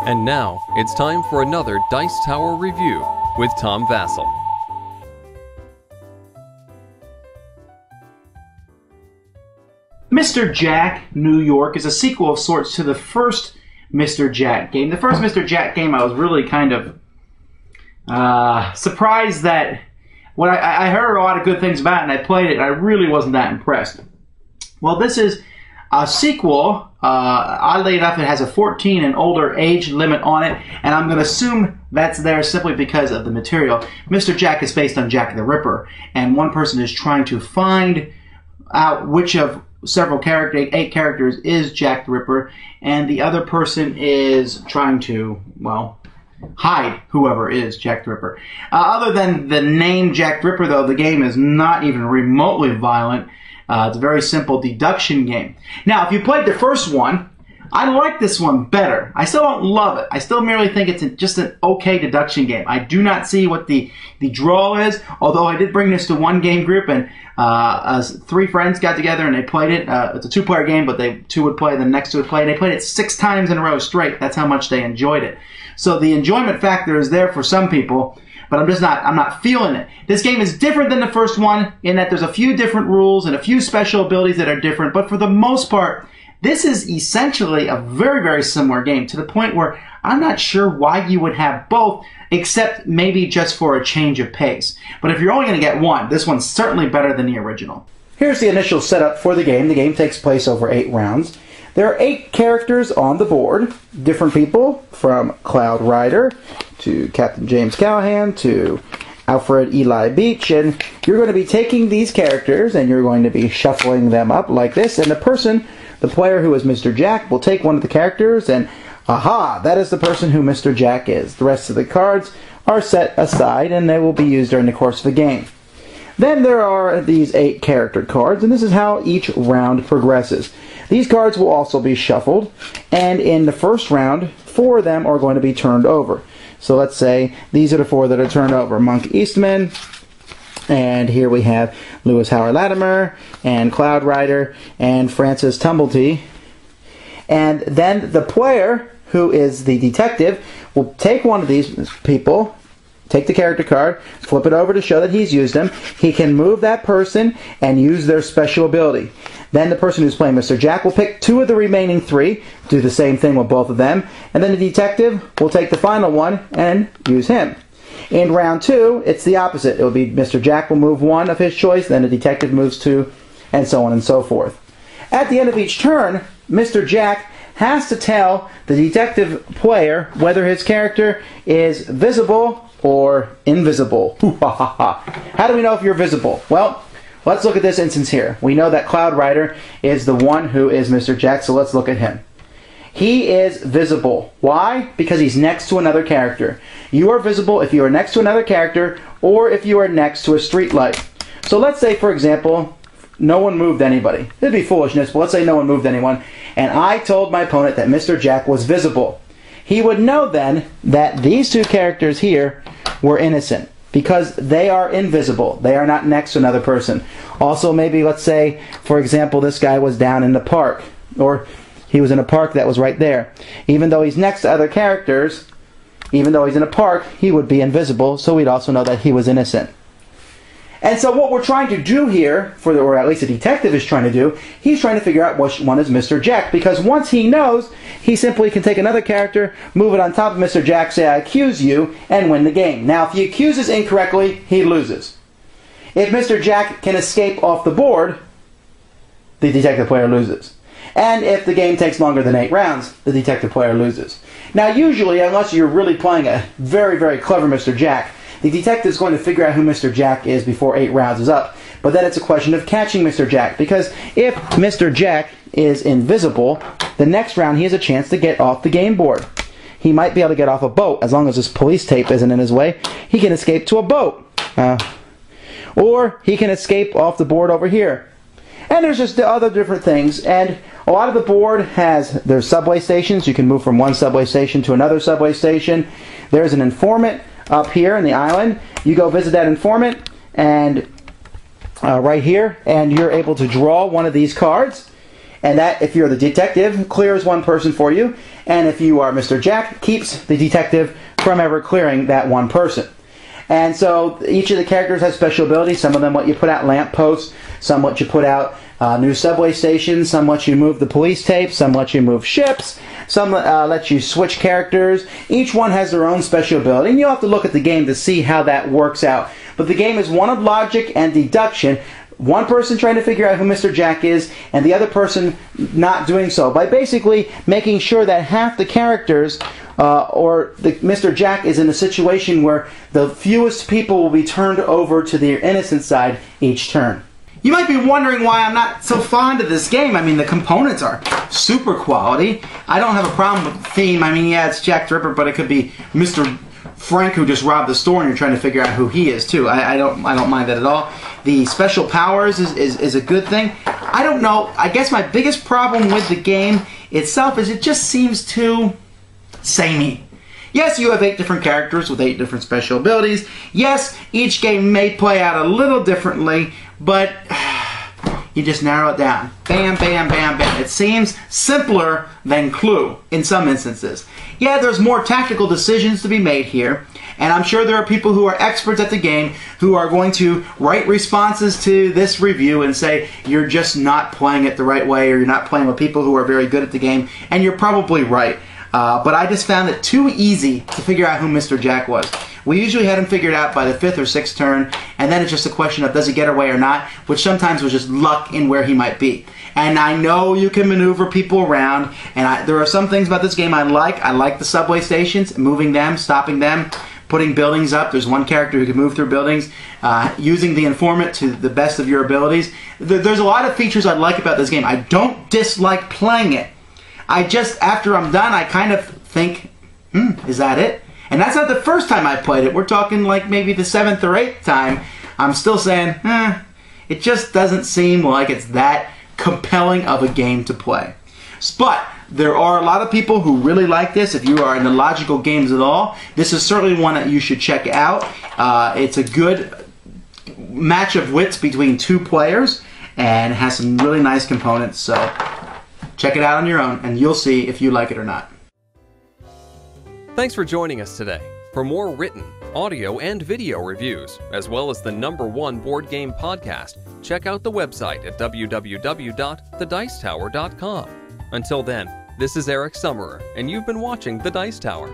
And now, it's time for another Dice Tower review with Tom Vasel. Mr. Jack, New York is a sequel of sorts to the first Mr. Jack game. The first Mr. Jack game, I was really kind of surprised that when I heard a lot of good things about it and I played it, and I really wasn't that impressed. Well, this is a sequel. Oddly enough, it has a 14 and older age limit on it, and I'm going to assume that's there simply because of the material. Mr. Jack is based on Jack the Ripper, and one person is trying to find out which of several characters, 8 characters, is Jack the Ripper, and the other person is trying to, well, hide whoever is Jack the Ripper. Other than the name Jack the Ripper, though, the game is not even remotely violent. It's a very simple deduction game. Now, if you played the first one, I like this one better. I still don't love it. I still merely think it's just an okay deduction game. I do not see what the draw is, although I did bring this to one game group, and 3 friends got together and they played it. It's a 2-player game, but 2 would play, the next 2 would play, and they played it 6 times in a row straight. That's how much they enjoyed it. So the enjoyment factor is there for some people, but I'm not feeling it. This game is different than the first one in that there's a few different rules and a few special abilities that are different, but for the most part, this is essentially a very, very similar game, to the point where I'm not sure why you would have both, except maybe just for a change of pace. But if you're only going to get one, this one's certainly better than the original. Here's the initial setup for the game. The game takes place over 8 rounds. There are 8 characters on the board, different people, from Cloud Rider to Captain James Callahan to Alfred Eli Beach, and you're going to be taking these characters and you're going to be shuffling them up like this, and the player who is Mr. Jack will take one of the characters, and aha, that is the person who Mr. Jack is. The rest of the cards are set aside and they will be used during the course of the game. Then there are these 8 character cards, and this is how each round progresses. These cards will also be shuffled, and in the first round, 4 of them are going to be turned over. So let's say these are the 4 that are turned over. Monk Eastman, and here we have Lewis Howard Latimer, and Cloud Rider, and Francis Tumblety. And then the player, who is the detective, will take one of these people, take the character card, flip it over to show that he's used them. He can move that person and use their special ability. Then the person who's playing Mr. Jack will pick 2 of the remaining 3, do the same thing with both of them, and then the detective will take the final one and use him. In round 2, it's the opposite. It will be Mr. Jack will move 1 of his choice, then the detective moves 2, and so on and so forth. At the end of each turn, Mr. Jack has to tell the detective player whether his character is visible or invisible. How do we know if you're visible? Well, let's look at this instance here. We know that Cloud Rider is the one who is Mr. Jack, so let's look at him. He is visible. Why? Because he's next to another character. You are visible if you are next to another character or if you are next to a street light. So let's say, for example, no one moved anybody. It'd be foolishness, but let's say no one moved anyone, and I told my opponent that Mr. Jack was visible. He would know then that these 2 characters here were innocent, because they are invisible. They are not next to another person. Also, maybe, let's say, for example, this guy was down in the park, or he was in a park that was right there. Even though he's next to other characters, even though he's in a park, he would be invisible, so we'd also know that he was innocent. And so what we're trying to do here, or at least the detective is trying to do, he's trying to figure out which one is Mr. Jack, because once he knows, he simply can take another character, move it on top of Mr. Jack, say, I accuse you, and win the game. Now, if he accuses incorrectly, he loses. If Mr. Jack can escape off the board, the detective player loses. And if the game takes longer than 8 rounds, the detective player loses. Now, usually, unless you're really playing a very, very clever Mr. Jack, the detective is going to figure out who Mr. Jack is before 8 rounds is up. But then it's a question of catching Mr. Jack, because if Mr. Jack is invisible, the next round he has a chance to get off the game board. He might be able to get off a boat, as long as his police tape isn't in his way. He can escape to a boat. Or he can escape off the board over here. And there's just other different things. And a lot of the board there's subway stations. You can move from one subway station to another subway station. There's an informant up here in the island. You go visit that informant, and right here, and you're able to draw one of these cards. And that, if you're the detective, clears one person for you. And if you are Mr. Jack, keeps the detective from ever clearing that one person. And so each of the characters has special abilities. Some of them let you put out lampposts, some let you put out new subway stations, some let you move the police tape, some let you move ships, some let you switch characters. Each one has their own special ability, and you'll have to look at the game to see how that works out. But the game is one of logic and deduction. One person trying to figure out who Mr. Jack is, and the other person not doing so, by basically making sure that half the characters Mr. Jack is in a situation where the fewest people will be turned over to their innocent side each turn. You might be wondering why I'm not so fond of this game. I mean, the components are super quality. I don't have a problem with the theme. I mean, yeah, it's Jack the Ripper, but it could be Mr. Frank who just robbed the store and you're trying to figure out who he is too. I don't mind that at all. The special powers is a good thing. I don't know. I guess my biggest problem with the game itself is it just seems too samey. Yes, you have 8 different characters with 8 different special abilities. Yes, each game may play out a little differently, but you just narrow it down. Bam, bam, bam, bam. It seems simpler than Clue in some instances. Yeah, there's more tactical decisions to be made here, and I'm sure there are people who are experts at the game who are going to write responses to this review and say you're just not playing it the right way, or you're not playing with people who are very good at the game, and you're probably right. But I just found it too easy to figure out who Mr. Jack was. We usually had him figured out by the 5th or 6th turn, and then it's just a question of does he get away or not, which sometimes was just luck in where he might be. And I know you can maneuver people around, and there are some things about this game I like. I like the subway stations, moving them, stopping them, putting buildings up. There's one character who can move through buildings, using the informant to the best of your abilities. There's a lot of features I like about this game. I don't dislike playing it. I just, after I'm done, I kind of think, is that it? And that's not the first time I played it. We're talking like maybe the 7th or 8th time. I'm still saying, it just doesn't seem like it's that compelling of a game to play. But there are a lot of people who really like this. If you are into logical games at all, this is certainly one that you should check out. It's a good match of wits between 2 players and has some really nice components. So check it out on your own, and you'll see if you like it or not. Thanks for joining us today. For more written, audio, and video reviews, as well as the #1 board game podcast, check out the website at www.thedicetower.com. Until then, this is Eric Summerer, and you've been watching The Dice Tower.